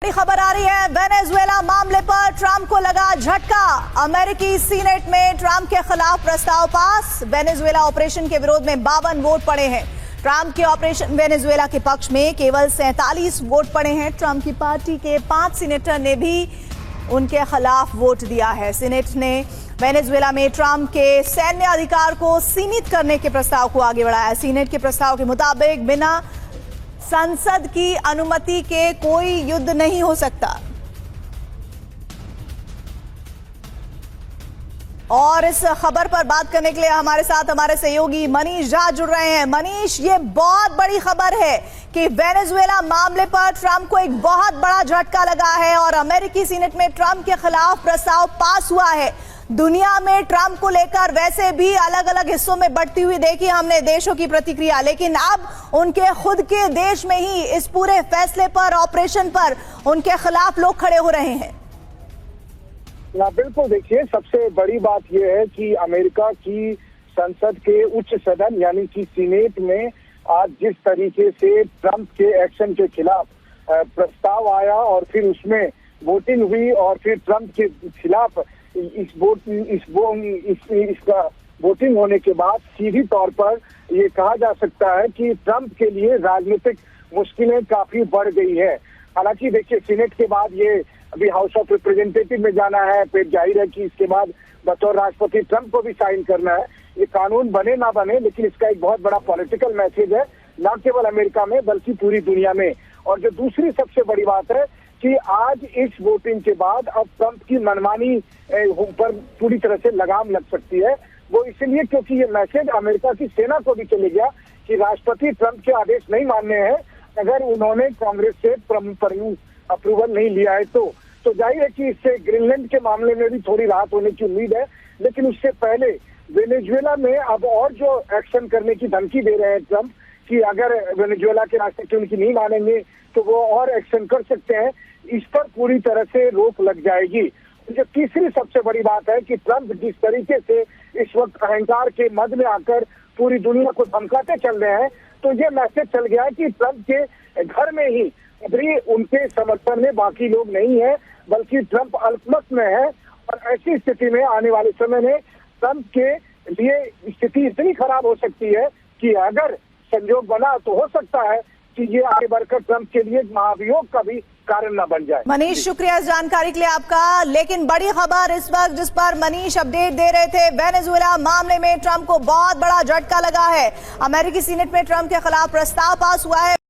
बड़ी खबर आ रही है। वेनेजुएला मामले पर ट्रंप को लगा झटका। अमेरिकी सीनेट में ट्रंप के खिलाफ प्रस्ताव पास। वेनेजुएला ऑपरेशन के विरोध में 52 वोट पड़े हैं। ट्रंप के ऑपरेशन वेनेजुएला के पक्ष में केवल 47 वोट पड़े हैं। ट्रंप की पार्टी के 5 सीनेटर ने भी उनके खिलाफ वोट दिया है। सीनेट ने वेनेजुएला में ट्रंप के सैन्य अधिकार को सीमित करने के प्रस्ताव को आगे बढ़ाया। सीनेट के प्रस्ताव के मुताबिक बिना संसद की अनुमति के कोई युद्ध नहीं हो सकता। और इस खबर पर बात करने के लिए हमारे साथ हमारे सहयोगी मनीष झा जुड़ रहे हैं। मनीष, ये बहुत बड़ी खबर है कि वेनेजुएला मामले पर ट्रंप को एक बहुत बड़ा झटका लगा है और अमेरिकी सीनेट में ट्रंप के खिलाफ प्रस्ताव पास हुआ है। दुनिया में ट्रंप को लेकर वैसे भी अलग अलग हिस्सों में बढ़ती हुई देखी हमने देशों की प्रतिक्रिया, लेकिन अब उनके खुद के देश में ही इस पूरे फैसले पर, ऑपरेशन पर उनके खिलाफ लोग खड़े हो रहे हैं। बिल्कुल, देखिए, सबसे बड़ी बात यह है कि अमेरिका की संसद के उच्च सदन यानी कि सीनेट में आज जिस तरीके से ट्रंप के एक्शन के खिलाफ प्रस्ताव आया और फिर उसमें वोटिंग हुई और फिर ट्रंप के खिलाफ इसका वोटिंग होने के बाद सीधी तौर पर ये कहा जा सकता है कि ट्रंप के लिए राजनीतिक मुश्किलें काफी बढ़ गई है। हालांकि देखिए, सीनेट के बाद ये अभी हाउस ऑफ रिप्रेजेंटेटिव में जाना है, फिर जाहिर है कि इसके बाद बतौर राष्ट्रपति ट्रंप को भी साइन करना है। ये कानून बने ना बने, लेकिन इसका एक बहुत बड़ा पॉलिटिकल मैसेज है, न केवल अमेरिका में बल्कि पूरी दुनिया में। और जो दूसरी सबसे बड़ी बात है कि आज इस वोटिंग के बाद अब ट्रंप की मनमानी पर पूरी तरह से लगाम लग सकती है। वो इसलिए क्योंकि ये मैसेज अमेरिका की सेना को भी चले गया कि राष्ट्रपति ट्रंप के आदेश नहीं मानने हैं अगर उन्होंने कांग्रेस से अप्रूवल नहीं लिया है। तो जाहिर है कि इससे ग्रीनलैंड के मामले में भी थोड़ी राहत होने की उम्मीद है, लेकिन उससे पहले वेनेजुएला में अब और जो एक्शन करने की धमकी दे रहे हैं ट्रंप कि अगर वेनेजुएला के राष्ट्रपति उनकी नहीं मानेंगे तो वो और एक्शन कर सकते हैं, इस पर पूरी तरह से रोक लग जाएगी। जो तीसरी सबसे बड़ी बात है कि ट्रंप जिस तरीके से इस वक्त अहंकार के मद में आकर पूरी दुनिया को धमकाते चल रहे हैं, तो ये मैसेज चल गया है कि ट्रंप के घर में ही अभी उनके समर्थन में बाकी लोग नहीं है, बल्कि ट्रंप अल्पमत में है। और ऐसी स्थिति में आने वाले समय में ट्रंप के लिए स्थिति इतनी खराब हो सकती है कि अगर संजोग बना तो हो सकता है कि ये आगे बढ़कर ट्रंप के लिए महाभियोग का भी कारण न बन जाए। मनीष, शुक्रिया इस जानकारी के लिए आपका। लेकिन बड़ी खबर इस वक्त जिस पर मनीष अपडेट दे रहे थे, वेनेजुएला मामले में ट्रंप को बहुत बड़ा झटका लगा है। अमेरिकी सीनेट में ट्रंप के खिलाफ प्रस्ताव पास हुआ है।